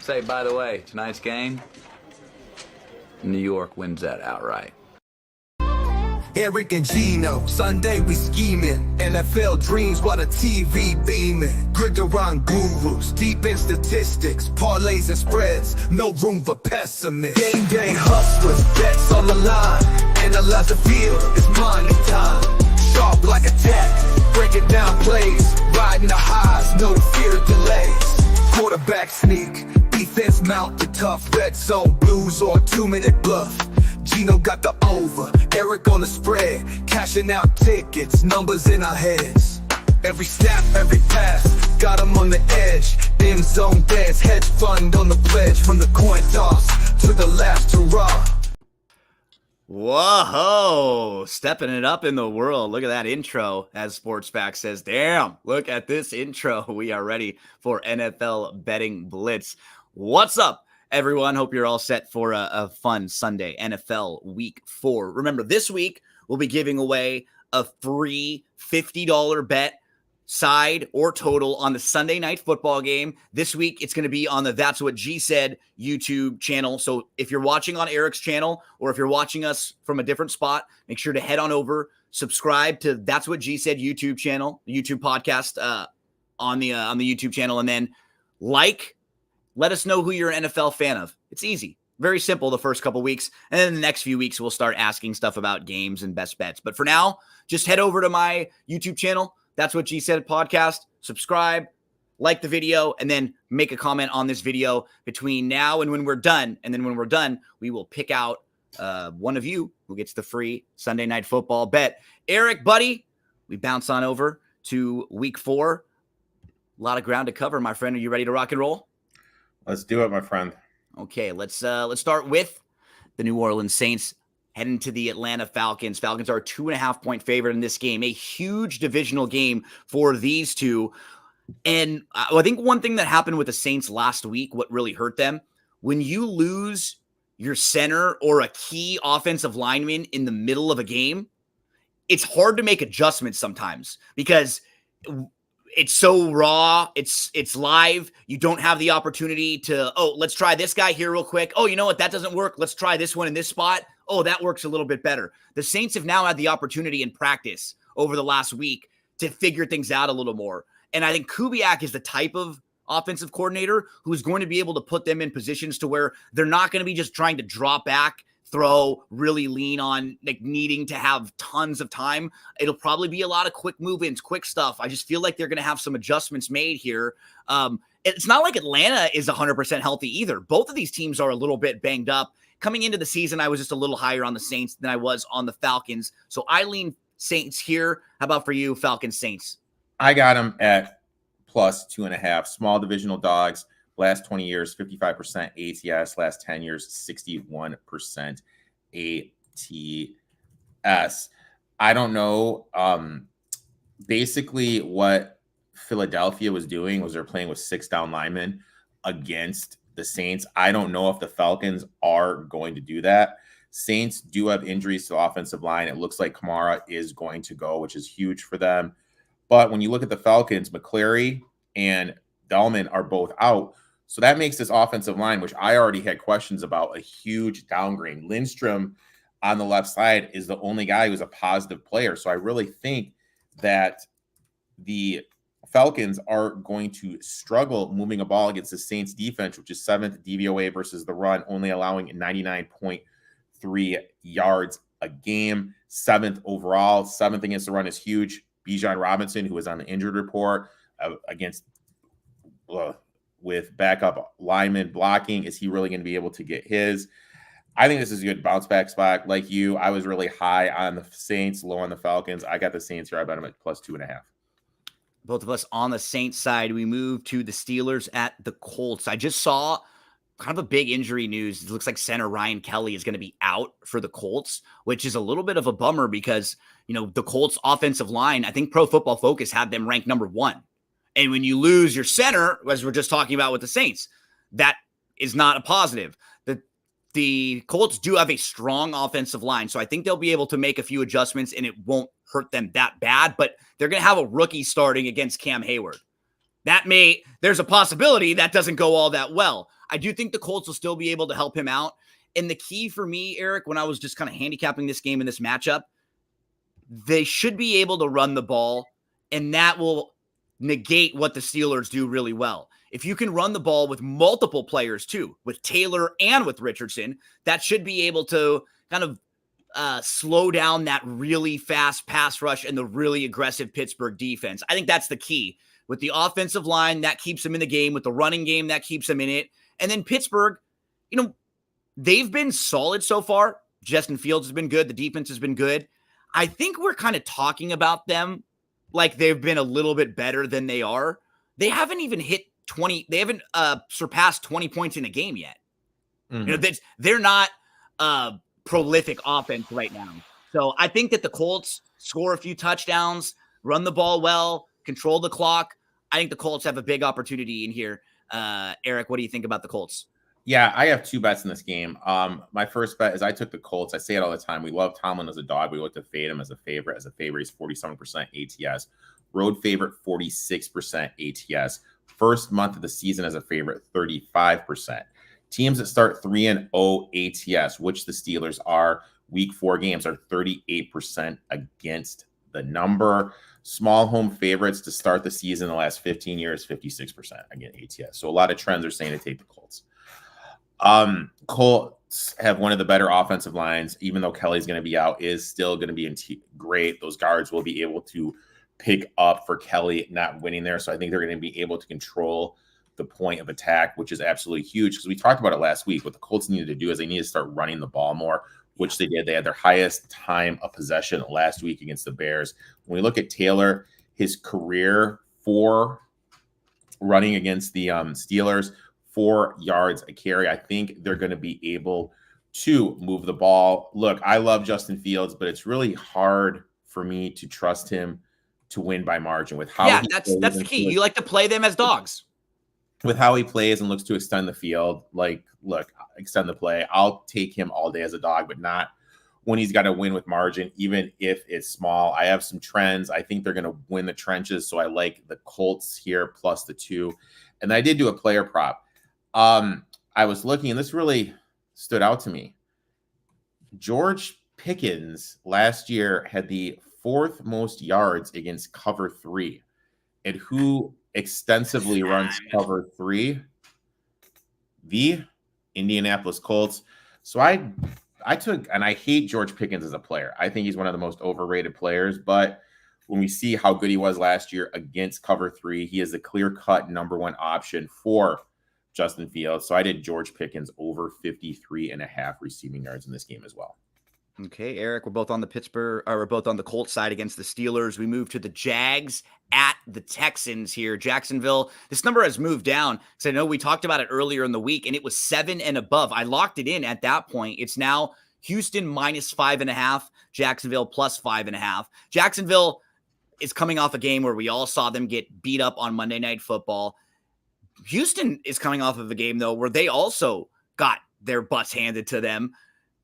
Say, by the way, tonight's game, New York wins that outright. Erik and Gino, Sunday we scheming. NFL dreams while the TV beaming. Gridiron gurus, deep in statistics, parlays and spreads, no room for pessimists. Game day hustlers, bets on the line. Analyze the field, it's money time. Sharp like a tack, breaking down plays, riding the highs, no fear of delays. Quarterback sneak, defense mount the tough, red zone blues or 2-minute bluff. Gino got the over, Erik on the spread, cashing out tickets, numbers in our heads. Every snap, every pass, got him on the edge. End zone dance, hedge fund on the pledge. From the coin toss to the last hurrah. Whoa, stepping it up in the world. Look at that intro, as Sportsback says. Damn, look at this intro. We are ready for NFL Betting Blitz. What's up, everyone? Hope you're all set for a fun Sunday NFL Week 4. Remember, this week we'll be giving away a free $50 bet, side or total, on the Sunday night football game. This week it's going to be on the That's What G Said YouTube channel. So if you're watching on Erik's channel, or if you're watching us from a different spot, make sure to head on over, subscribe to That's What G Said YouTube channel, the YouTube podcast on the YouTube channel, and then let us know who you're an NFL fan of. It's easy. Very simple the first couple weeks. And then the next few weeks, we'll start asking stuff about games and best bets. But for now, just head over to my YouTube channel. That's What G Said podcast. Subscribe, like the video, and then make a comment on this video between now and when we're done. And then when we're done, we will pick out one of you who gets the free Sunday night football bet. Erik, buddy, we bounce on over to week 4. A lot of ground to cover, my friend. Are you ready to rock and roll? Let's do it, my friend. Okay, let's start with the New Orleans Saints heading to the Atlanta Falcons. Falcons are a 2.5-point favorite in this game, a huge divisional game for these two. And I think one thing that happened with the Saints last week, what really hurt them, when you lose your center or a key offensive lineman in the middle of a game, it's hard to make adjustments sometimes because it's so raw. It's live. You don't have the opportunity to, let's try this guy here real quick. Oh, you know what? That doesn't work. Let's try this one in this spot. Oh, that works a little bit better. The Saints have now had the opportunity in practice over the last week to figure things out a little more. And I think Kubiak is the type of offensive coordinator who's going to be able to put them in positions to where they're not going to be just trying to drop back, throw, really lean on like needing to have tons of time. It'll probably be a lot of quick movements, quick stuff. I just feel like they're going to have some adjustments made here. It's not like Atlanta is 100% healthy either. Both of these teams are a little bit banged up. Coming into the season, I was just a little higher on the Saints than I was on the Falcons. So I lean Saints here. How about for you, Falcons Saints? I got them at plus 2.5. Small divisional dogs. Last 20 years, 55% ATS. Last 10 years, 61% ATS. I don't know. Basically, what Philadelphia was doing was they're playing with 6 down linemen against the Saints. I don't know if the Falcons are going to do that. Saints do have injuries to the offensive line. It looks like Kamara is going to go, which is huge for them. But when you look at the Falcons, McCleary and Dahlman are both out. So that makes this offensive line, which I already had questions about, a huge downgrade. Lindstrom on the left side is the only guy who's a positive player. So I really think that the Falcons are going to struggle moving a ball against the Saints defense, which is 7th DVOA versus the run, only allowing 99.3 yards a game. 7th overall. 7th against the run is huge. Bijan Robinson, who was on the injured report against with backup lineman blocking, is he really going to be able to get his? I think this is a good bounce back spot. Like you, I was really high on the Saints, low on the Falcons. I got the Saints here. I bet them at plus 2.5. Both of us on the Saints side. We move to the Steelers at the Colts. I just saw kind of a big injury news. It looks like center Ryan Kelly is going to be out for the Colts, which is a little bit of a bummer because, the Colts offensive line, I think Pro Football Focus had them ranked number 1. And when you lose your center, as we're just talking about with the Saints, that is not a positive. The Colts do have a strong offensive line, so I think they'll be able to make a few adjustments and it won't hurt them that bad, but they're going to have a rookie starting against Cam Hayward. there's a possibility that doesn't go all that well. I do think the Colts will still be able to help him out. And the key for me, Erik, when I was just kind of handicapping this game in this matchup, they should be able to run the ball, and that will negate what the Steelers do really well. If you can run the ball with multiple players too, with Taylor and with Richardson, that should be able to kind of slow down that really fast pass rush and the really aggressive Pittsburgh defense. I think that's the key. With the offensive line, that keeps them in the game. With the running game, that keeps them in it. And then Pittsburgh, they've been solid so far. Justin Fields has been good. The defense has been good. I think we're kind of talking about them like they've been a little bit better than they are. They haven't even hit 20. They haven't surpassed 20 points in a game yet. Mm-hmm. They're not prolific offense right now. So I think that the Colts score a few touchdowns, run the ball well, control the clock. I think the Colts have a big opportunity in here. Erik, what do you think about the Colts? Yeah, I have two bets in this game. My first bet is I took the Colts. I say it all the time. We love Tomlin as a dog. We look to fade him as a favorite. As a favorite, he's 47% ATS. Road favorite, 46% ATS. First month of the season as a favorite, 35%. Teams that start 3-0 ATS, which the Steelers are, week 4 games are 38% against the number. Small home favorites to start the season in the last 15 years, 56% again ATS. So a lot of trends are saying to take the Colts. Colts have one of the better offensive lines, even though Kelly's going to be out, is still going to be great. Those guards will be able to pick up for Kelly not winning there. So I think they're going to be able to control the point of attack, which is absolutely huge because we talked about it last week. What the Colts needed to do is they needed to start running the ball more, which they did. They had their highest time of possession last week against the Bears. When we look at Taylor, his career for running against the Steelers, 4 yards a carry. I think they're going to be able to move the ball. Look, I love Justin Fields, but it's really hard for me to trust him to win by margin with how. Yeah, that's the key. You like to play them as dogs. With how he plays and looks to extend the field, extend the play. I'll take him all day as a dog, but not when he's got to win with margin, even if it's small. I have some trends. I think they're going to win the trenches, so I like the Colts here plus the 2. And I did do a player prop. I was looking, and this really stood out to me. George Pickens last year had the 4th most yards against cover 3. And who extensively runs cover 3? The Indianapolis Colts. So I took, and I hate George Pickens as a player. I think he's one of the most overrated players, but when we see how good he was last year against cover 3, he is the clear-cut number 1 option for Justin Fields. So I did George Pickens over 53.5 receiving yards in this game as well. Okay, Erik, we're both on the Colts side against the Steelers. We move to the Jags at the Texans here. Jacksonville, this number has moved down because I know we talked about it earlier in the week, and it was 7 and above. I locked it in at that point. It's now Houston minus 5.5, Jacksonville plus 5.5. Jacksonville is coming off a game where we all saw them get beat up on Monday Night Football. Houston is coming off of a game, though, where they also got their butts handed to them.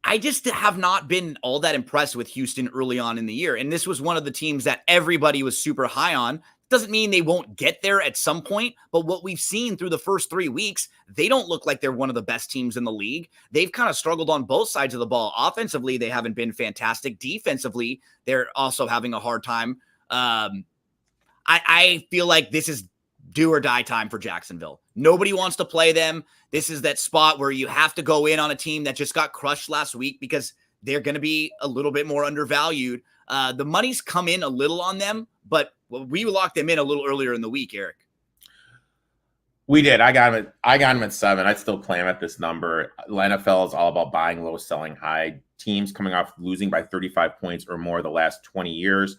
I just have not been all that impressed with Houston early on in the year. And this was one of the teams that everybody was super high on. Doesn't mean they won't get there at some point, but what we've seen through the first 3 weeks, they don't look like they're one of the best teams in the league. They've kind of struggled on both sides of the ball. Offensively, they haven't been fantastic. Defensively, they're also having a hard time. I feel like this is do or die time for Jacksonville. Nobody wants to play them. This is that spot where you have to go in on a team that just got crushed last week because they're going to be a little bit more undervalued. The money's come in a little on them, but we locked them in a little earlier in the week, Erik. We did. I got him at 7. I'd still play him at this number. The NFL is all about buying low, selling high. Teams coming off losing by 35 points or more the last 20 years,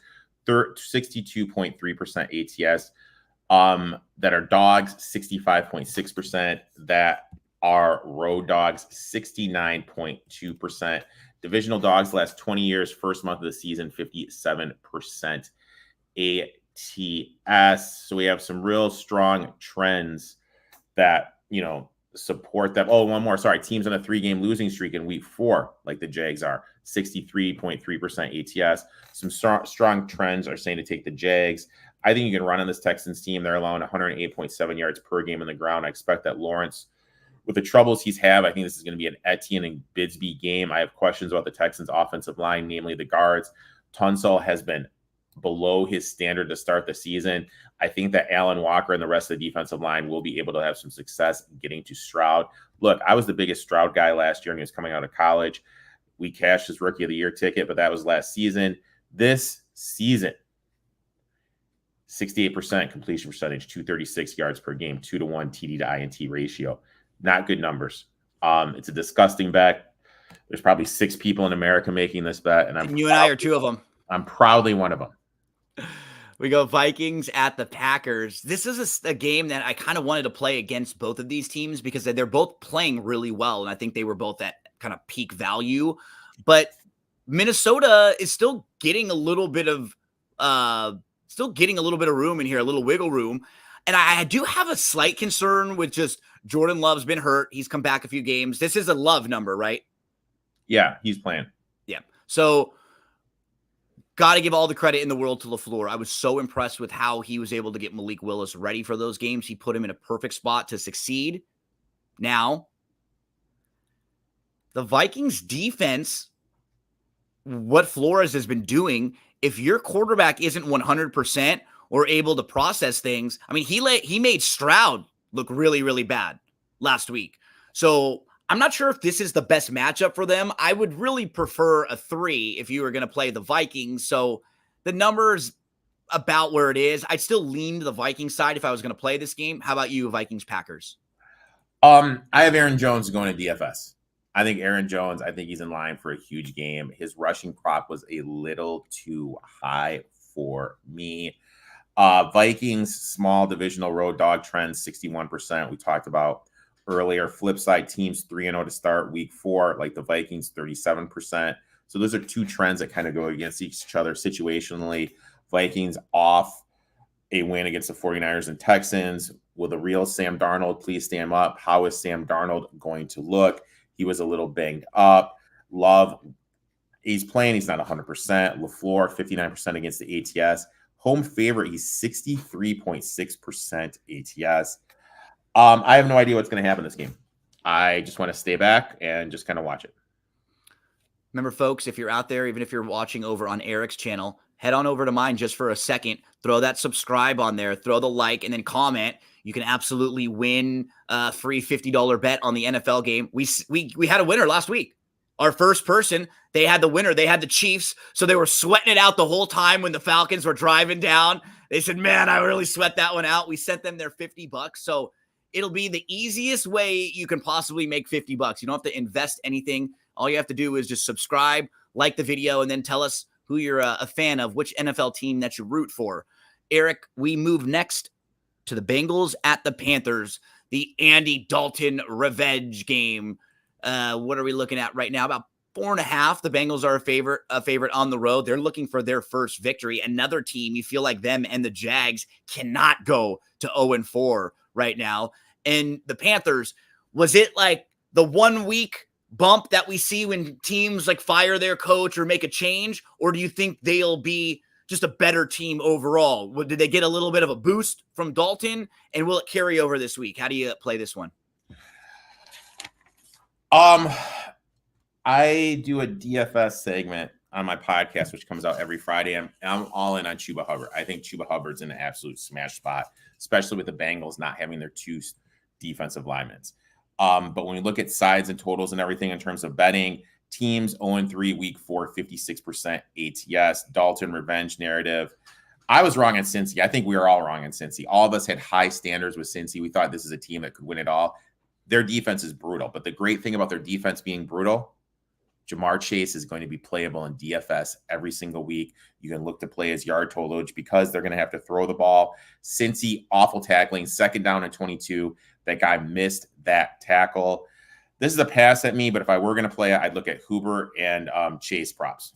62.3% ATS. That are dogs, 65.6%. That are road dogs, 69.2%. Divisional dogs last 20 years, first month of the season, 57% ATS. So we have some real strong trends that, support them. Oh, one more. Sorry. Teams on a 3-game losing streak in week 4, like the Jags are, 63.3% ATS. Some strong trends are saying to take the Jags. I think you can run on this Texans team. They're allowing 108.7 yards per game on the ground. I expect that Lawrence, with the troubles he's had, I think this is going to be an Etienne and Bigsby game. I have questions about the Texans' offensive line, namely the guards. Tunsil has been below his standard to start the season. I think that Alan Walker and the rest of the defensive line will be able to have some success getting to Stroud. Look, I was the biggest Stroud guy last year, and he was coming out of college. We cashed his Rookie of the Year ticket, but that was last season. This season, 68% completion percentage, 236 yards per game, 2-to-1 TD to INT ratio. Not good numbers. It's a disgusting bet. There's probably 6 people in America making this bet, and you and I are 2 of them. I'm proudly one of them. We go Vikings at the Packers. This is a game that I kind of wanted to play against both of these teams because they're both playing really well, and I think they were both at kind of peak value. But Minnesota is still getting a little bit of room in here, a little wiggle room. And I do have a slight concern with just Jordan Love's been hurt. He's come back a few games. This is a Love number, right? Yeah, he's playing. Yeah. So got to give all the credit in the world to LaFleur. I was so impressed with how he was able to get Malik Willis ready for those games. He put him in a perfect spot to succeed. Now, the Vikings defense, what Flores has been doing, if your quarterback isn't 100% or able to process things, I mean, he made Stroud look really, really bad last week. So I'm not sure if this is the best matchup for them. I would really prefer a 3 if you were going to play the Vikings. So the number's about where it is. I'd still lean to the Vikings side if I was going to play this game. How about you, Vikings-Packers? I have Aaron Jones going to DFS. I think Aaron Jones, he's in line for a huge game. His rushing prop was a little too high for me. Vikings, small divisional road dog trend, 61%. We talked about earlier. Flip side, teams 3-0 to start week 4, like the Vikings, 37%. So those are 2 trends that kind of go against each other situationally. Vikings off a win against the 49ers and Texans. Will the real Sam Darnold please stand up? How is Sam Darnold going to look? He was a little banged up. Love, he's playing. He's not 100%. LaFleur, 59% against the ATS. Home favorite, he's 63.6% ATS. I have no idea what's going to happen in this game. I just want to stay back and just kind of watch it. Remember, folks, if you're out there, even if you're watching over on Erik's channel, head on over to mine just for a second. Throw that subscribe on there, throw the like, and then comment. You can absolutely win a free $50 bet on the NFL game. We had a winner last week. Our first person, they had the winner. They had the Chiefs, so they were sweating it out the whole time when the Falcons were driving down. They said, man, I really sweat that one out. We sent them their $50. So it'll be the easiest way you can possibly make $50. You don't have to invest anything. All you have to do is just subscribe, like the video, and then tell us who you're a fan of, which NFL team that you root for. Erik, we move next to the Bengals at the Panthers, the Andy Dalton revenge game. What are we looking at right now? About 4.5. The Bengals are a favorite on the road. They're looking for their first victory. Another team, you feel like them and the Jags cannot go to 0-4 right now. And the Panthers, was it like the 1 week bump that we see when teams like fire their coach or make a change? Or do you think they'll be just a better team overall? Did they get a little bit of a boost from Dalton, and will it carry over this week? How do you play this one? I do a DFS segment on my podcast, which comes out every Friday. I'm all in on Chuba Hubbard. I think Chuba Hubbard's in an absolute smash spot, especially with the Bengals not having their 2 defensive linemen. But when we look at sides and totals and everything in terms of betting, teams 0-3 week 4, 56% ATS, Dalton revenge narrative. I was wrong on Cincy. I think we were all wrong on Cincy. All of us had high standards with Cincy. We thought this is a team that could win it all. Their defense is brutal, but the great thing about their defense being brutal, Jamar Chase is going to be playable in DFS every single week. You can look to play his yard totalage because they're going to have to throw the ball. Cincy, awful tackling, 2nd down and 22. That guy missed that tackle. This is a pass at me, but if I were going to play it, I'd look at Huber and Chase props.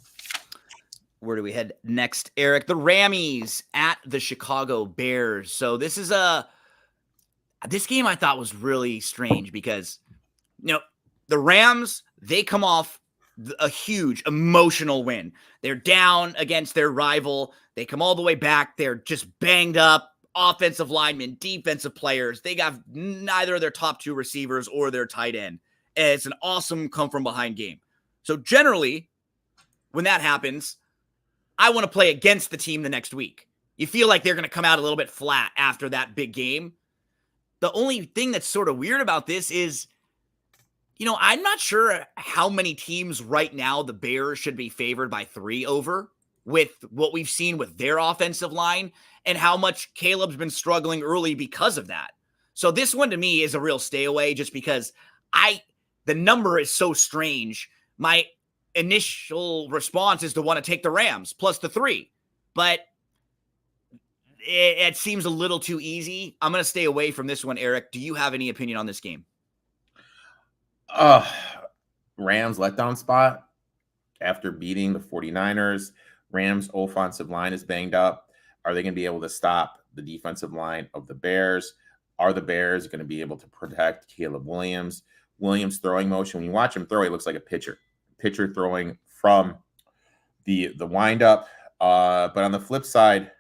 Where do we head next, Erik? The Rammies at the Chicago Bears. So this game I thought was really strange because, the Rams, they come off a huge emotional win. They're down against their rival. They come all the way back. They're just banged up. Offensive linemen, defensive players. They got neither their top 2 receivers or their tight end. And it's an awesome come from behind game. So generally, when that happens, I want to play against the team the next week. You feel like they're going to come out a little bit flat after that big game. The only thing that's sort of weird about this is, I'm not sure how many teams right now the Bears should be favored by 3 over with what we've seen with their offensive line and how much Caleb's been struggling early because of that. So this one to me is a real stay away just because the number is so strange. My initial response is to want to take the Rams plus the 3, but it seems a little too easy. I'm going to stay away from this one. Erik, do you have any opinion on this game? Rams letdown spot after beating the 49ers. Rams offensive line is banged up. Are they going to be able to stop the defensive line of the Bears? Are the Bears going to be able to protect Caleb Williams? Williams throwing motion. When you watch him throw, he looks like a pitcher throwing from the windup. But on the flip side,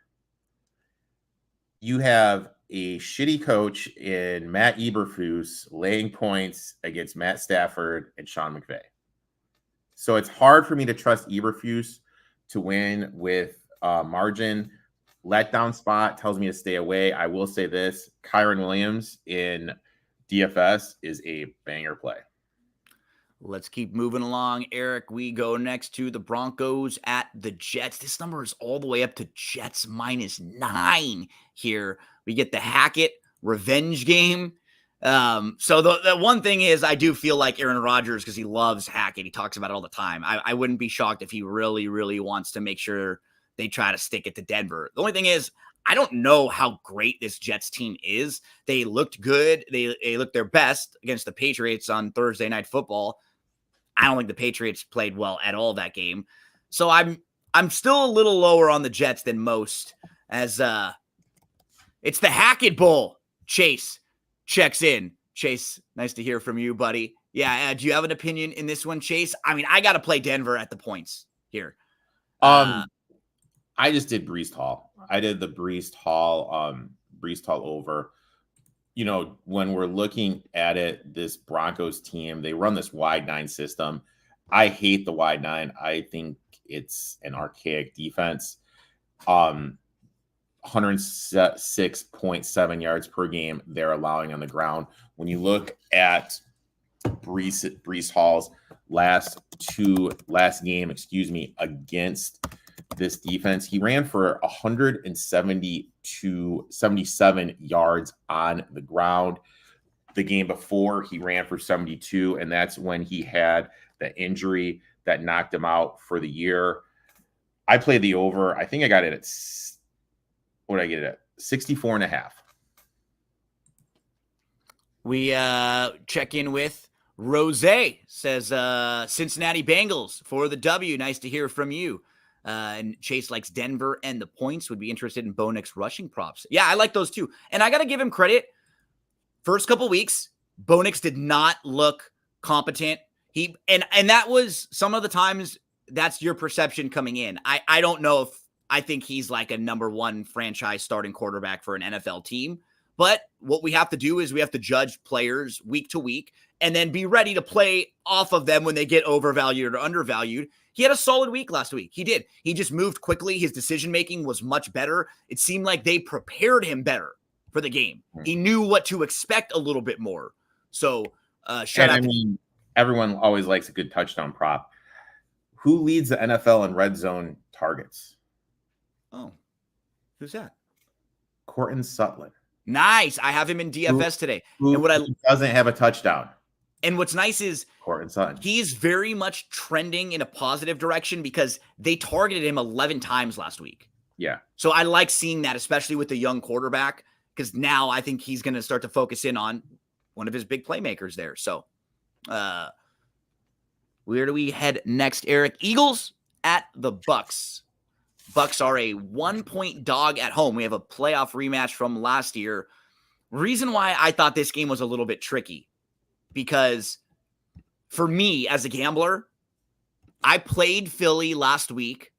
you have a shitty coach in Matt Eberflus laying points against Matt Stafford and Sean McVay. So it's hard for me to trust Eberflus to win with margin. Letdown spot tells me to stay away. I will say this, Kyron Williams in DFS is a banger play. Let's keep moving along, Erik. We go next to the Broncos at the Jets. This number is all the way up to Jets -9 here. We get the Hackett revenge game. So the one thing is I do feel like Aaron Rodgers, because he loves Hackett, he talks about it all the time. I wouldn't be shocked if he really, really wants to make sure they try to stick it to Denver. The only thing is, I don't know how great this Jets team is. They looked good. They looked their best against the Patriots on Thursday Night Football. I don't think the Patriots played well at all that game. So I'm still a little lower on the Jets than most, as it's the Hackett Bowl. Chase checks in. Chase, nice to hear from you, buddy. Yeah, do you have an opinion in this one, Chase? I mean, I got to play Denver at the points here. I just did Breece Hall. I did the Breece Hall over. When we're looking at it, this Broncos team, they run this wide 9 system. I hate the wide 9. I think it's an archaic defense. 106.7 yards per game they're allowing on the ground. When you look at Breece Hall's last game, against this defense, he ran for 177 yards on the ground. The game before, he ran for 72, and that's when he had the injury that knocked him out for the year. I played the over. I think I got it at, what did I get it at? 64.5. We check in with Rose. Says Cincinnati Bengals for the W. Nice to hear from you. And Chase likes Denver and the points. Would be interested in Bo Nix rushing props. Yeah, I like those too. And I got to give him credit. First couple weeks, Bo Nix did not look competent. And that was some of the times that's your perception coming in. I don't know if I think he's like a number 1 franchise starting quarterback for an NFL team. But what we have to do is we have to judge players week to week and then be ready to play off of them when they get overvalued or undervalued. He had a solid week last week. He did. He just moved quickly. His decision-making was much better. It seemed like they prepared him better for the game. He knew what to expect a little bit more. So, everyone always likes a good touchdown prop. Who leads the NFL in red zone targets? Oh, who's that? Courtland Sutton. Nice. I have him in DFS today. Who doesn't have a touchdown? And what's nice is Courtland Sutton. He's very much trending in a positive direction because they targeted him 11 times last week. Yeah. So I like seeing that, especially with the young quarterback, because now I think he's going to start to focus in on one of his big playmakers there. So where do we head next, Erik? Eagles at the Bucks. Bucks are a 1-point dog at home. We have a playoff rematch from last year. Reason why I thought this game was a little bit tricky, because for me as a gambler, I played Philly last week.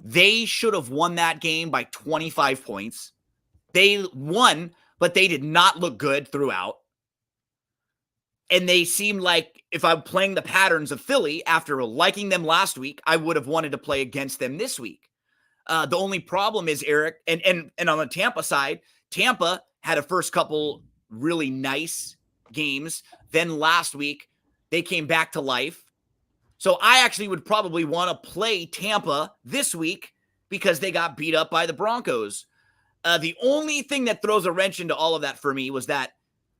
They should have won that game by 25 points. They won, but they did not look good throughout. And they seemed like if I'm playing the patterns of Philly after liking them last week, I would have wanted to play against them this week. The only problem is, Erik, and on the Tampa side, Tampa had a first couple really nice games. Then last week, they came back to life. So I actually would probably want to play Tampa this week because they got beat up by the Broncos. The only thing that throws a wrench into all of that for me was that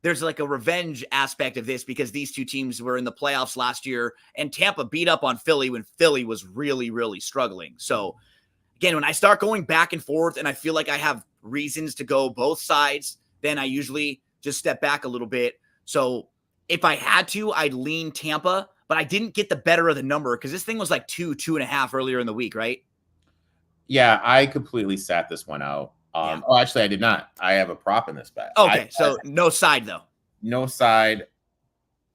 there's like a revenge aspect of this because these two teams were in the playoffs last year and Tampa beat up on Philly when Philly was really, really struggling. So again, when I start going back and forth and I feel like I have reasons to go both sides, then I usually just step back a little bit. So if I had to, I'd lean Tampa, but I didn't get the better of the number because this thing was like 2.5 earlier in the week, right? Yeah, I completely sat this one out. Yeah. Oh, actually, I did not. I have a prop in this bet. Okay, so no side, though. No side.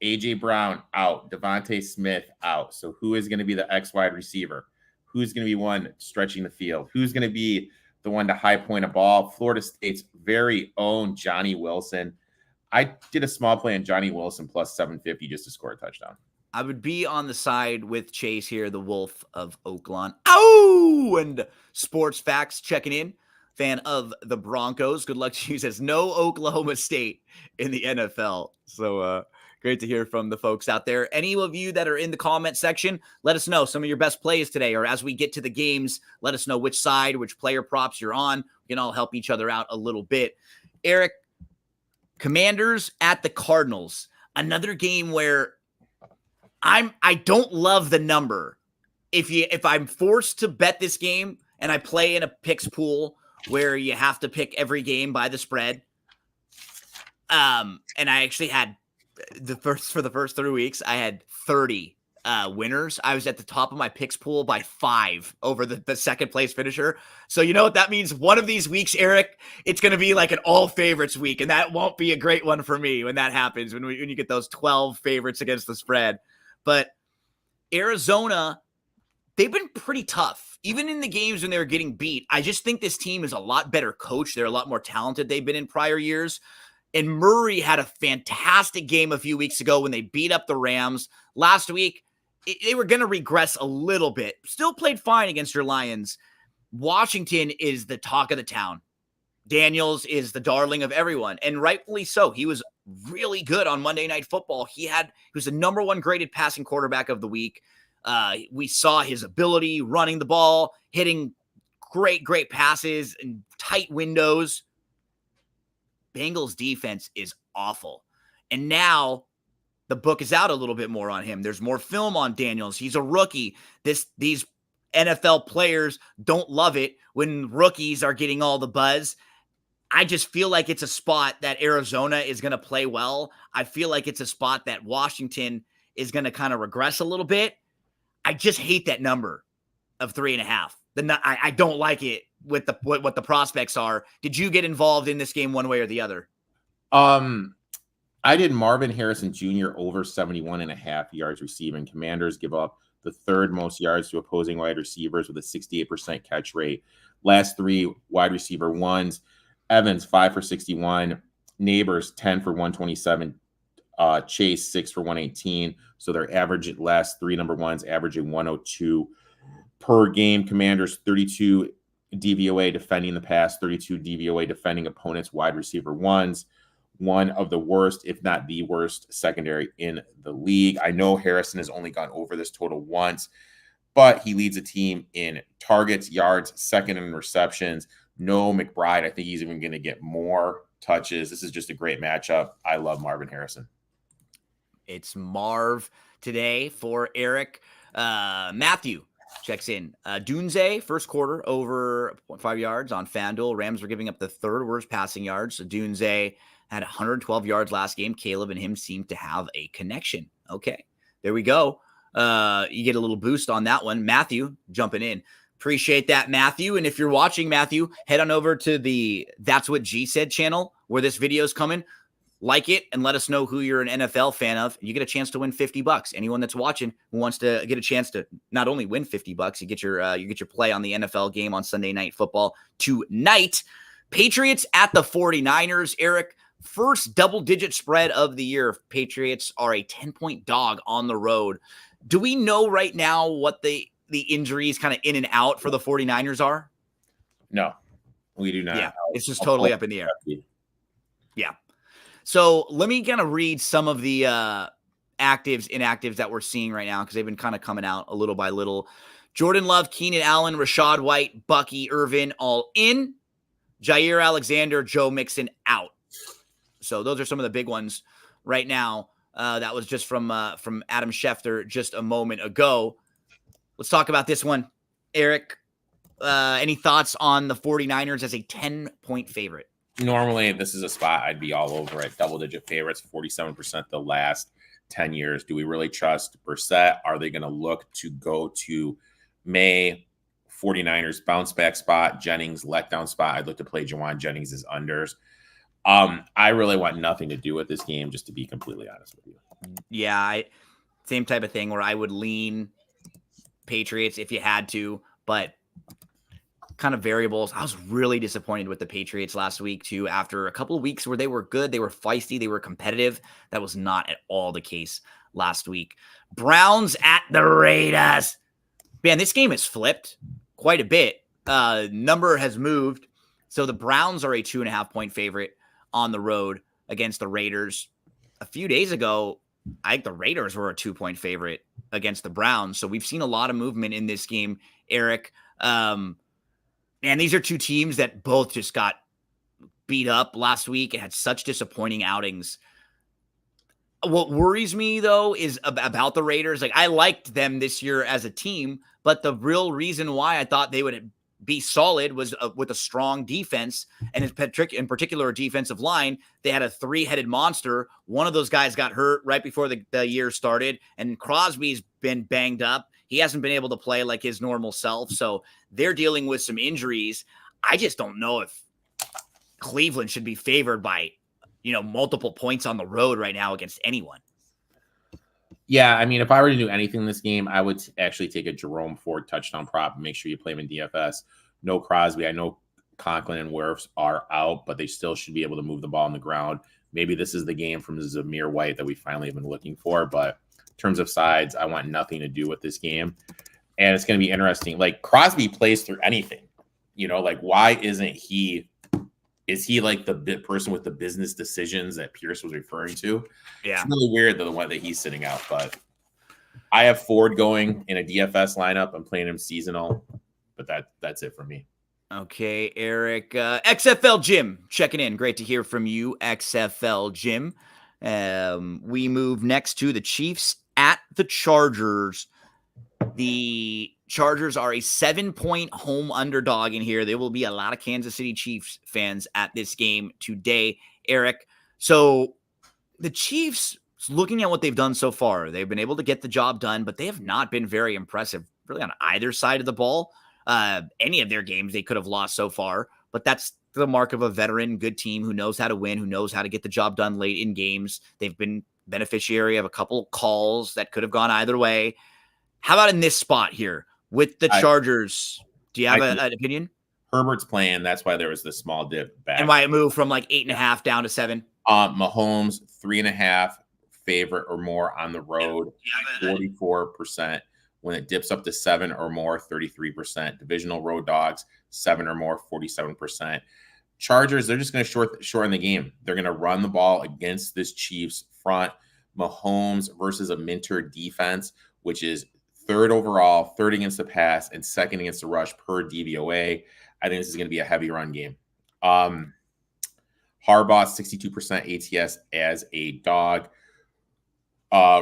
A.J. Brown out. Devontae Smith out. So who is going to be the X wide receiver? Who's going to be one stretching the field? Who's going to be the one to high point a ball? Florida State's very own Johnny Wilson. I did a small play on Johnny Wilson plus 750 just to score a touchdown. I would be on the side with Chase here, the Wolf of Oakland. Oh, and Sports Facts checking in. Fan of the Broncos. Good luck to you. Says no Oklahoma State in the NFL. So great to hear from the folks out there. Any of you that are in the comment section, let us know some of your best plays today, or as we get to the games, let us know which side, which player props you're on. We can all help each other out a little bit. Erik, Commanders at the Cardinals. Another game where I don't love the number. If I'm forced to bet this game and I play in a picks pool where you have to pick every game by the spread, and I actually had for the first 3 weeks, I had 30 winners. I was at the top of my picks pool by 5 over the second place finisher. So you know what that means? One of these weeks, Erik, it's going to be like an all favorites week, and that won't be a great one for me when that happens, when you get those 12 favorites against the spread. But Arizona, they've been pretty tough. Even in the games when they were getting beat, I just think this team is a lot better coached. They're a lot more talented they've been in prior years. And Murray had a fantastic game a few weeks ago when they beat up the Rams. Last week, they were going to regress a little bit. Still played fine against your Lions. Washington is the talk of the town. Daniels is the darling of everyone, and rightfully so. He was really good on Monday Night Football. He was the number 1 graded passing quarterback of the week. We saw his ability running the ball, hitting great passes and tight windows. Bengals defense is awful. And now the book is out a little bit more on him. There's more film on Daniels. He's a rookie. These NFL players don't love it when rookies are getting all the buzz. I just feel like it's a spot that Arizona is going to play well. I feel like it's a spot that Washington is going to kind of regress a little bit. I just hate that number of 3.5. I don't like it with what the prospects are. Did you get involved in this game one way or the other? I did Marvin Harrison Jr. over 71.5 yards receiving. Commanders give up the 3rd most yards to opposing wide receivers with a 68% catch rate. Last 3 wide receiver ones. Evans 5 for 61. Neighbors 10 for 127. Chase 6 for 118. So their average at last 3 number ones averaging 102 per game. Commanders 32 DVOA defending the pass, 32 DVOA defending opponents' wide receiver ones. One of the worst, if not the worst, secondary in the league. I know Harrison has only gone over this total once, but he leads a team in targets, yards, second in receptions. No McBride. I think he's even going to get more touches. This is just a great matchup. I love Marvin Harrison. It's Marv today for Erik. Matthew checks in. Dunze, first quarter, over 0.5 yards on FanDuel. Rams were giving up the 3rd worst passing yards. So Dunze had 112 yards last game. Caleb and him seem to have a connection. Okay, there we go. You get a little boost on that one. Matthew jumping in. Appreciate that, Matthew. And if you're watching, Matthew, head on over to the That's What G Said channel where this video is coming. like it and let us know who you're an NFL fan of. You get a chance to win $50. Anyone that's watching who wants to get a chance to not only win $50, you get your play on the NFL game on Sunday Night Football tonight. Patriots at the 49ers. Erik, first double-digit spread of the year. Patriots are a 10-point dog on the road. Do we know right now what the injuries kind of in and out for the 49ers are? No, we do not. Yeah, it's just totally up in the air. Yeah. So let me kind of read some of the actives, inactives that we're seeing right now because they've been kind of coming out a little by little. Jordan Love, Keenan Allen, Rashad White, Bucky Irvin all in. Jair Alexander, Joe Mixon out. So those are some of the big ones right now. That was just from Adam Schefter just a moment ago. Let's talk about this one. Erik, any thoughts on the 49ers as a 10-point favorite? Normally, this is a spot I'd be all over it. Double-digit favorites, 47% the last 10 years. Do we really trust Brissett? Are they going to look to go to May? 49ers bounce back spot, Jennings letdown spot. I'd look to play Jawan Jennings as unders. I really want nothing to do with this game, just to be completely honest with you. Yeah, same type of thing where I would lean Patriots if you had to, but kind of variables. I was really disappointed with the Patriots last week too. After a couple of weeks where they were good, they were feisty, they were competitive. That was not at all the case last week. Browns at the Raiders. Man, this game has flipped quite a bit. Number has moved. So the Browns are a 2.5-point favorite on the road against the Raiders. A few days ago, I think the Raiders were a 2-point favorite against the Browns. So we've seen a lot of movement in this game, Erik. And these are two teams that both just got beat up last week and had such disappointing outings. What worries me, though, is about the Raiders. Like, I liked them this year as a team, but the real reason why I thought they would be solid was with a strong defense, and in particular, a defensive line. They had a 3-headed monster. One of those guys got hurt right before the year started, and Crosby's been banged up. He hasn't been able to play like his normal self, so they're dealing with some injuries. I just don't know if Cleveland should be favored by, multiple points on the road right now against anyone. Yeah, I mean, if I were to do anything in this game, I would actually take a Jerome Ford touchdown prop and make sure you play him in DFS. No Crosby. I know Conklin and Wirfs are out, but they still should be able to move the ball on the ground. Maybe this is the game from Zamir White that we finally have been looking for. But in terms of sides, I want nothing to do with this game. And it's going to be interesting. Like, Crosby plays through anything. Why isn't he – is he like the person with the business decisions that Pierce was referring to? Yeah. It's really weird, the one that he's sitting out. But I have Ford going in a DFS lineup. I'm playing him seasonal. But that's it for me. Okay, Erik. XFL Jim checking in. Great to hear from you, XFL Jim. We move next to the Chiefs at the Chargers. The Chargers are a 7-point home underdog in here. There will be a lot of Kansas City Chiefs fans at this game today, Erik. So the Chiefs, looking at what they've done so far, they've been able to get the job done, but they have not been very impressive really on either side of the ball. Any of their games they could have lost so far, but that's the mark of a veteran, good team who knows how to win, who knows how to get the job done late in games. They've been beneficiary of a couple calls that could have gone either way. How about in this spot here with the Chargers? Do you have an opinion? Herbert's playing. That's why there was this small dip back. And why it moved from like 8.5 down to 7? Mahomes, 3.5 favorite or more on the road, 44%. When it dips up to 7 or more, 33%. Divisional road dogs, 7 or more, 47%. Chargers, they're just going to shorten the game. They're going to run the ball against this Chiefs front. Mahomes versus a Minter defense, which is 3rd overall, 3rd against the pass, and 2nd against the rush per DVOA. I think this is going to be a heavy run game. Harbaugh, 62% ATS as a dog.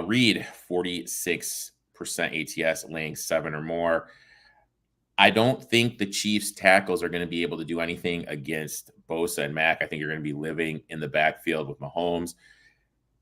Reed, 46% ATS, laying 7 or more. I don't think the Chiefs tackles are going to be able to do anything against Bosa and Mack. I think you're going to be living in the backfield with Mahomes.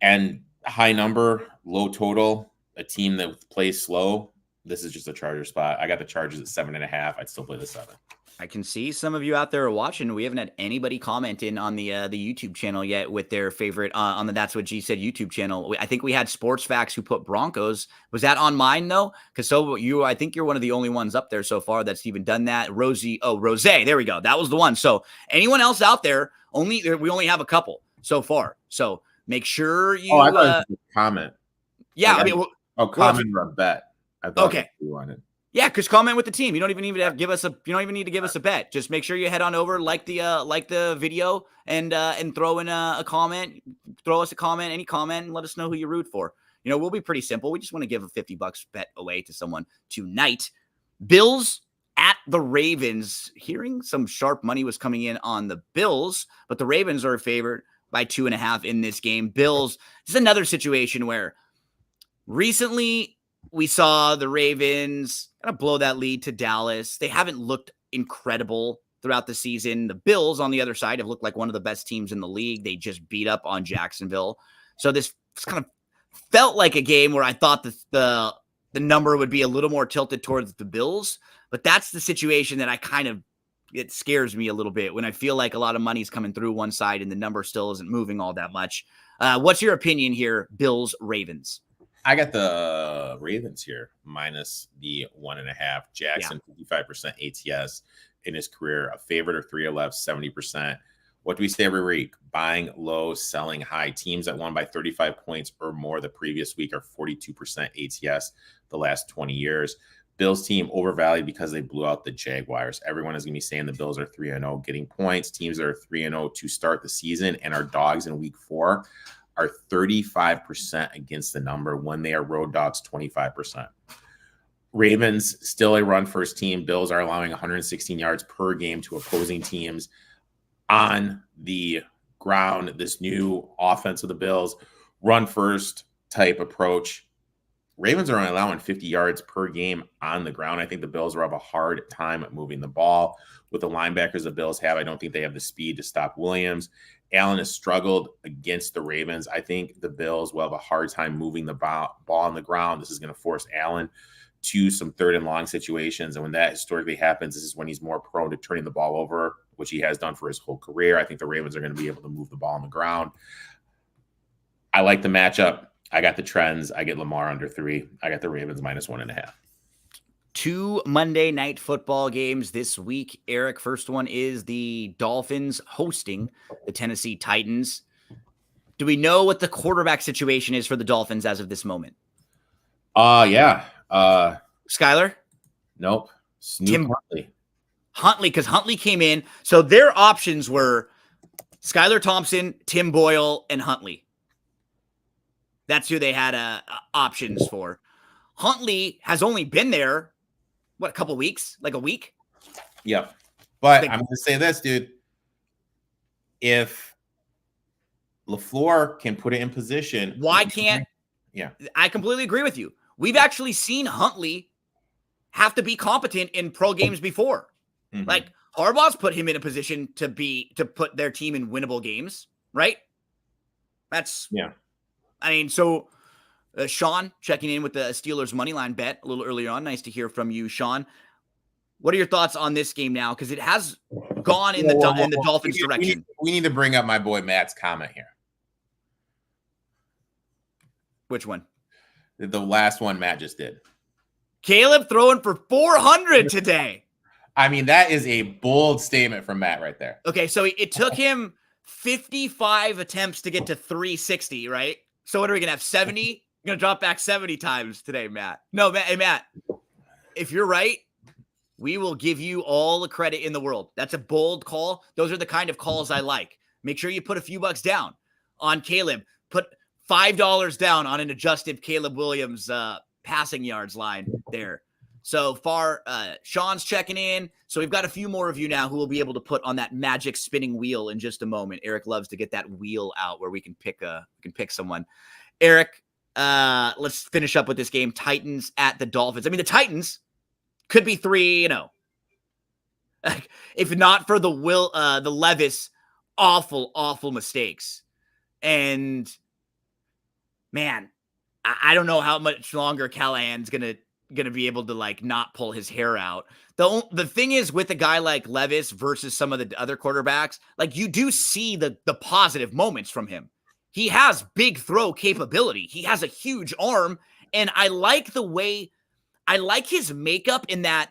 And high number, low total, a team that plays slow. This is just a Charger spot. I got the Chargers at 7.5. I'd still play the 7. I can see some of you out there are watching. We haven't had anybody comment in on the YouTube channel yet with their favorite on the That's What G Said YouTube channel. I think we had Sports Facts who put Broncos. Was that on mine though? Because I think you're one of the only ones up there so far that's even done that. Rose, there we go. That was the one. So anyone else out there? We only have a couple so far. So make sure you. I thought it was a comment. Yeah, like comment or a bet. I thought okay. You wanted. Yeah, because comment with the team. You don't even need to give us a bet. Just make sure you head on over, like the video, and throw in a comment. Throw us a comment, any comment, and let us know who you root for. We'll be pretty simple. We just want to give a $50 bet away to someone tonight. Bills at the Ravens. Hearing some sharp money was coming in on the Bills, but the Ravens are favored by 2.5 in this game. Bills. This is another situation where recently we saw the Ravens kind of blow that lead to Dallas. They haven't looked incredible throughout the season. The Bills, on the other side, have looked like one of the best teams in the league. They just beat up on Jacksonville. So this kind of felt like a game where I thought the number would be a little more tilted towards the Bills. But that's the situation that it scares me a little bit when I feel like a lot of money's coming through one side and the number still isn't moving all that much. What's your opinion here, Bills, Ravens? I got the Ravens here minus the 1.5. Jackson, 55% ATS in his career, a favorite of 311, 70%. What do we say every week? Buying low, selling high. Teams that won by 35 points or more the previous week are 42% ATS the last 20 years. Bills team overvalued because they blew out the Jaguars. Everyone is going to be saying the Bills are 3-0 getting points. Teams that are 3-0 to start the season and are dogs in week 4 are 35% against the number when they are road dogs, 25%. Ravens still a run first team. Bills are allowing 116 yards per game to opposing teams on the ground. This new offense of the Bills, run first type approach. Ravens are only allowing 50 yards per game on the ground. I think the Bills will have a hard time moving the ball. With the linebackers the Bills have, I don't think they have the speed to stop Williams. Allen has struggled against the Ravens. I think the Bills will have a hard time moving the ball on the ground. This is going to force Allen to some third and long situations. And when that historically happens, this is when he's more prone to turning the ball over, which he has done for his whole career. I think the Ravens are going to be able to move the ball on the ground. I like the matchup. I got the trends. I get Lamar under 3. I got the Ravens minus 1.5. 2 Monday night football games this week. Erik, first one is the Dolphins hosting the Tennessee Titans. Do we know what the quarterback situation is for the Dolphins as of this moment? Yeah. Skyler? Nope. Tim Huntley, because Huntley came in. So their options were Skylar Thompson, Tim Boyle, and Huntley. That's who they had options for. Huntley has only been there, a couple weeks? Like a week? Yep. But I'm going to say this, dude. If LaFleur can put it in position. Why can't? Yeah. I completely agree with you. We've actually seen Huntley have to be competent in pro games before. Mm-hmm. Like Harbaugh's put him in a position to put their team in winnable games, right? So Sean checking in with the Steelers money line bet a little earlier on. Nice to hear from you, Sean. What are your thoughts on this game now? Because it has gone in the Dolphins' direction. We need to bring up my boy Matt's comment here. Which one? The last one Matt just did. Caleb throwing for 400 today. I mean, that is a bold statement from Matt right there. Okay, so it took him 55 attempts to get to 360, right? So what are we going to have, 70? We're going to drop back 70 times today, Matt. No, Matt, if you're right, we will give you all the credit in the world. That's a bold call. Those are the kind of calls I like. Make sure you put a few bucks down on Caleb. Put $5 down on an adjusted Caleb Williams passing yards line there. So far, Sean's checking in. So we've got a few more of you now who will be able to put on that magic spinning wheel in just a moment. Erik loves to get that wheel out where we can pick someone. Erik, let's finish up with this game. Titans at the Dolphins. I mean, the Titans could be 3-0. If not for the Levis awful mistakes. And man, I don't know how much longer Callahan's going to going to be able to like not pull his hair out. The thing is with a guy like Levis versus some of the other quarterbacks, like you do see the positive moments from him. He has big throw capability. He has a huge arm. And I like his makeup in that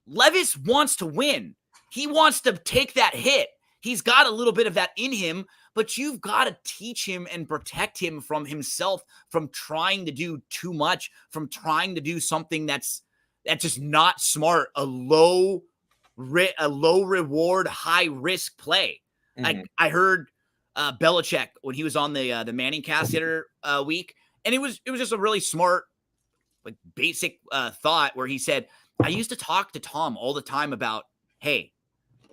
Levis wants to win. He wants to take that hit. He's got a little bit of that in him, but you've got to teach him and protect him from himself, from trying to do too much, from trying to do something that's just not smart, a low reward, high risk play. Mm-hmm. I heard Belichick when he was on the Manning cast the other week, and it was just a really smart, like basic thought where he said, I used to talk to Tom all the time about, hey,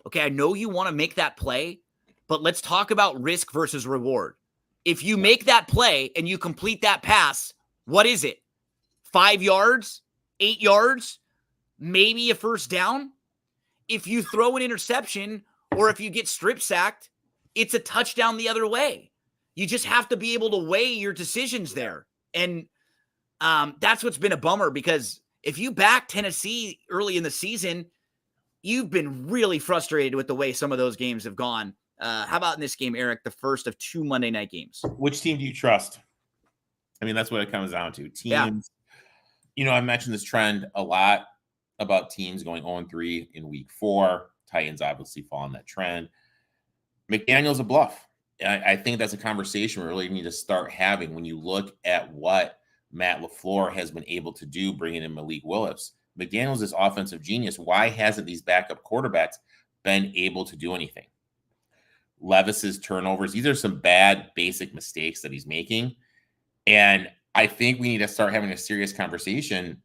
okay, I know you want to make that play, but let's talk about risk versus reward. If you make that play and you complete that pass, what is it? 5 yards, 8 yards, maybe a first down? If you throw an interception or if you get strip sacked, it's a touchdown the other way. You just have to be able to weigh your decisions there. And that's what's been a bummer, because if you back Tennessee early in the season, you've been really frustrated with the way some of those games have gone. How about in this game, Erik, the first of 2 Monday night games? Which team do you trust? I mean, that's what it comes down to. Teams, I mentioned this trend a lot about teams going 0-3 in week 4. Titans obviously fall in that trend. McDaniel's a bluff. I think that's a conversation we really need to start having when you look at what Matt LaFleur has been able to do, bringing in Malik Willis. McDaniel's this offensive genius. Why hasn't these backup quarterbacks been able to do anything? Levis's turnovers, these are some bad basic mistakes that he's making. And I think we need to start having a serious conversation.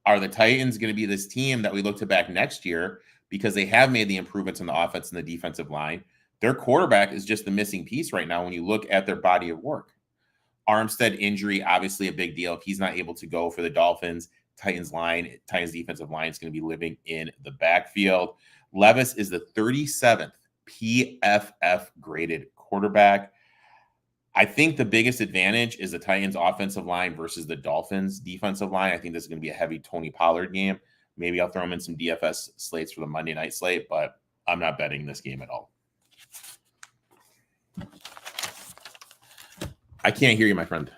Are the Titans going to be this team that we look to back next year because they have made the improvements in the offense and the defensive line? Their quarterback is just the missing piece right now when you look at their body of work. Armstead injury, obviously a big deal. If he's not able to go for the Dolphins, Titans defensive line is going to be living in the backfield. Levis is the 37th PFF graded quarterback. I think the biggest advantage is the Titans offensive line versus the Dolphins defensive line. I think this is going to be a heavy Tony Pollard game. Maybe I'll throw him in some DFS slates for the Monday night slate, but I'm not betting this game at all. I can't hear you, my friend.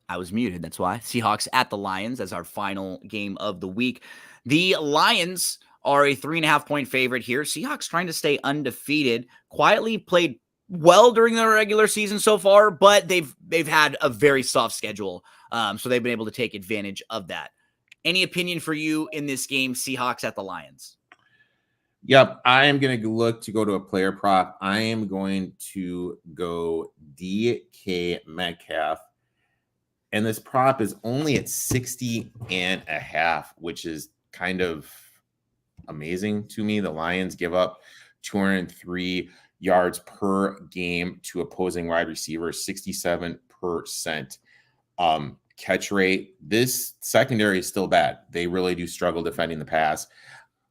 I was muted. That's why. Seahawks at the Lions as our final game of the week. The Lions are a 3.5-point favorite here. Seahawks trying to stay undefeated. Quietly played well during the regular season so far, but they've had a very soft schedule. So they've been able to take advantage of that. Any opinion for you in this game, Seahawks at the Lions? Yep, I am going to look to go to a player prop. I am going to go DK Metcalf. And this prop is only at 60.5, which is kind of amazing to me. The Lions give up 203 yards per game to opposing wide receivers, 67% catch rate. This secondary is still bad. They really do struggle defending the pass.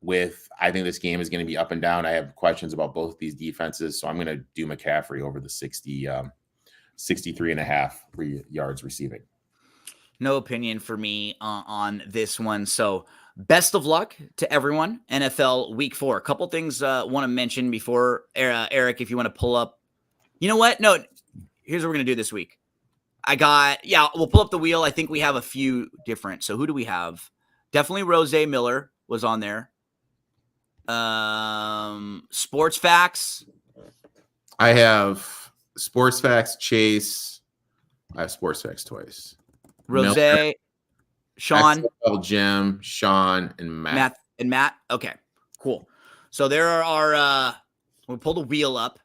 I think this game is going to be up and down. I have questions about both of these defenses, so I'm going to do McCaffrey over the 63.5 yards receiving. No opinion for me on this one. So best of luck to everyone. NFL Week 4. A couple things I want to mention before, Erik, if you want to pull up. You know what? No, here's what we're going to do this week. We'll pull up the wheel. I think we have a few different. So who do we have? Definitely Rose Miller was on there. Sports Facts. I have Sports Facts, Chase. I have Sports Facts twice. Rose, Miller, Sean, Jim, Sean, and Matt. Okay, cool. So there are we'll pull the wheel up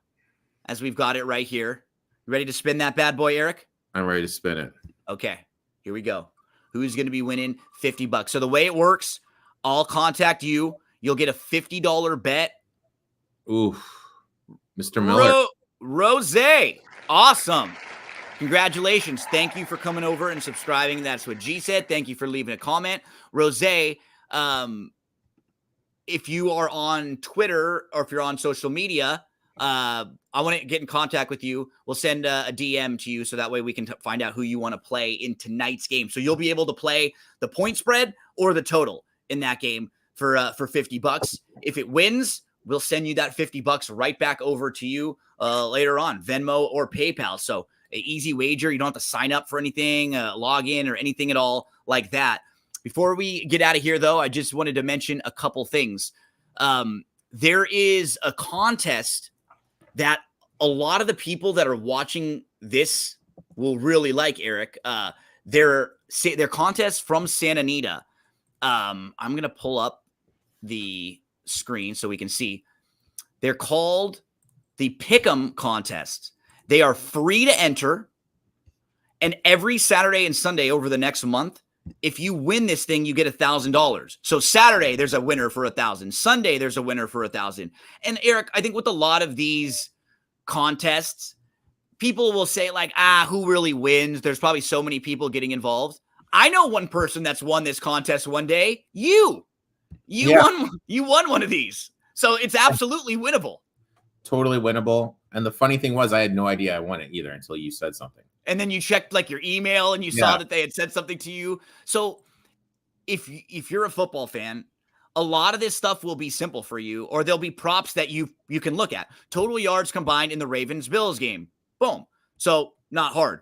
as we've got it right here. You ready to spin that bad boy, Erik? I'm ready to spin it. Okay, here we go. Who's going to be winning $50? So the way it works, I'll contact you. You'll get a $50 bet. Ooh, Mr. Miller. Rose. Awesome. Congratulations. Thank you for coming over and subscribing. That's what G said. Thank you for leaving a comment. Rose, if you are on Twitter or if you're on social media, I want to get in contact with you. We'll send a DM to you so that way we can find out who you want to play in tonight's game. So you'll be able to play the point spread or the total in that game for $50. If it wins, we'll send you that $50 right back over to you later on, Venmo or PayPal. So an easy wager. You don't have to sign up for anything, log in or anything at all like that. Before we get out of here, though, I just wanted to mention a couple things. There is a contest that a lot of the people that are watching this will really like, Erik. Their contest from Santa Anita. I'm going to pull up the screen so we can see. They're called the Pick'Em contest. They are free to enter. And every Saturday and Sunday over the next month, if you win this thing, you get $1,000. So Saturday, there's a winner for $1,000. Sunday, there's a winner for $1,000. And Erik, I think with a lot of these contests, people will say like, who really wins? There's probably so many people getting involved. I know one person that's won this contest one day. You won one of these. So it's absolutely winnable. Totally winnable. And the funny thing was, I had no idea I won it either until you said something. And then you checked like your email and you saw that they had said something to you. So if you're a football fan, a lot of this stuff will be simple for you, or there'll be props that you can look at. Total yards combined in the Ravens-Bills game. Boom. So not hard.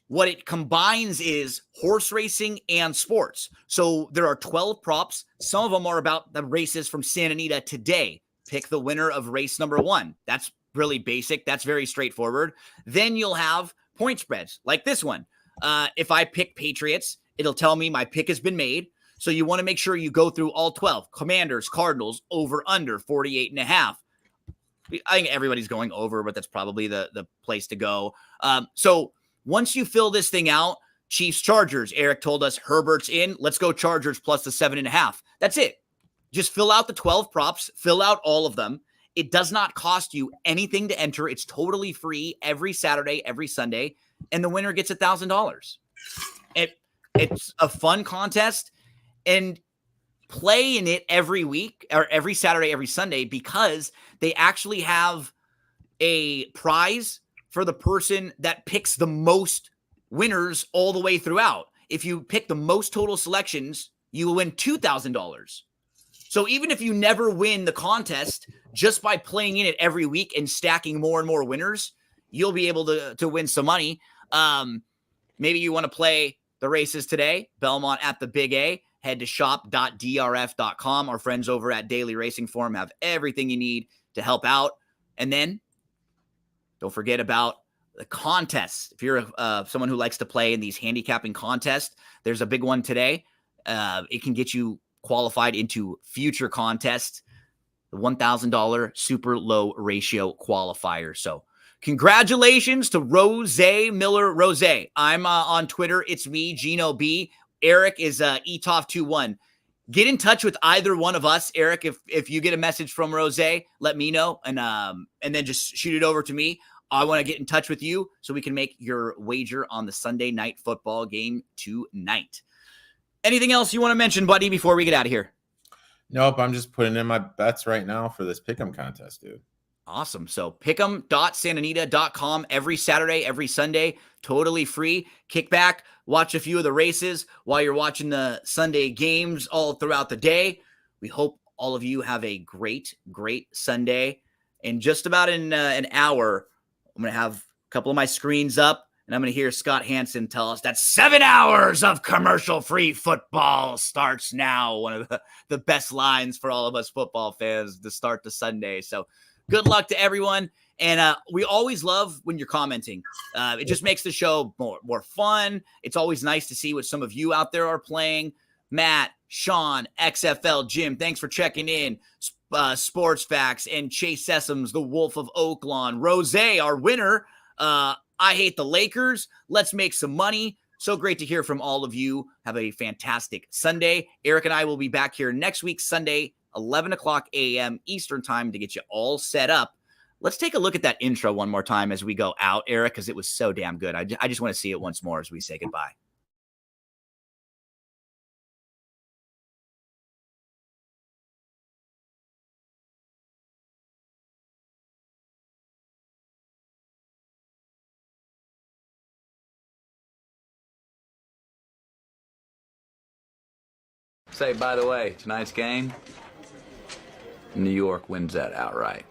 What it combines is horse racing and sports. So there are 12 props. Some of them are about the races from Santa Anita today. Pick the winner of race number 1. That's really basic. That's very straightforward. Then you'll have point spreads like this one. If I pick Patriots, it'll tell me my pick has been made. So you want to make sure you go through all 12. Commanders, Cardinals, over, under, 48.5. I think everybody's going over, but that's probably the place to go. So once you fill this thing out, Chiefs, Chargers, Erik told us Herbert's in. Let's go Chargers plus the 7.5. That's it. Just fill out the 12 props, fill out all of them. It does not cost you anything to enter. It's totally free every Saturday, every Sunday, and the winner gets $1,000. It's a fun contest, and play in it every week or every Saturday, every Sunday, because they actually have a prize for the person that picks the most winners all the way throughout. If you pick the most total selections, you will win $2,000. So even if you never win the contest, just by playing in it every week and stacking more and more winners, you'll be able to win some money. Maybe you want to play the races today. Belmont at the Big A. Head to shop.drf.com. Our friends over at Daily Racing Forum have everything you need to help out. And then don't forget about the contests. If you're someone who likes to play in these handicapping contests, there's a big one today. It can get you qualified into future contests, the $1,000 super low ratio qualifier. So congratulations to Rose Miller Rose. I'm on Twitter. It's me, Gino B. Erik is Etoff21. Get in touch with either one of us, Erik. If you get a message from Rose, let me know, and then just shoot it over to me. I want to get in touch with you so we can make your wager on the Sunday night football game tonight. Anything else you want to mention, buddy, before we get out of here? Nope, I'm just putting in my bets right now for this Pick'Em contest, dude. Awesome. So pick'em.santanita.com every Saturday, every Sunday, totally free. Kick back, watch a few of the races while you're watching the Sunday games all throughout the day. We hope all of you have a great, great Sunday. In just about an hour, I'm going to have a couple of my screens up, and I'm going to hear Scott Hansen tell us that 7 hours of commercial-free football starts now. One of the best lines for all of us football fans to start the Sunday. So good luck to everyone. And we always love when you're commenting. It just makes the show more fun. It's always nice to see what some of you out there are playing. Matt, Sean, XFL, Jim, thanks for checking in. Sports Facts and Chase Sessoms, the Wolf of Oaklawn. Rose, our winner. I hate the Lakers. Let's make some money. So great to hear from all of you. Have a fantastic Sunday. Erik and I will be back here next week, Sunday, 11 o'clock a.m. Eastern time to get you all set up. Let's take a look at that intro one more time as we go out, Erik, because it was so damn good. I just want to see it once more as we say goodbye. Say, by the way, tonight's game, New York wins that outright.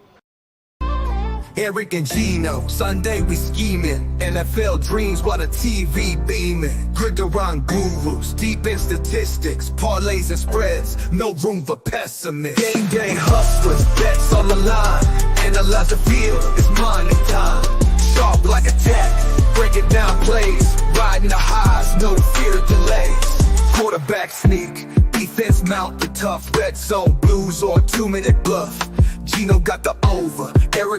Erik and Gino, Sunday we scheming. NFL dreams while the TV beaming. Gridiron gurus, deep in statistics, parlays and spreads, no room for pessimists. Game day hustlers, bets on the line. Analyze the field, it's money time. Sharp like a tack, breaking down plays, riding the highs, no fear of delays. Quarterback sneak, defense mount the tough, red zone blues or 2-minute bluff. Gino got the over, Erik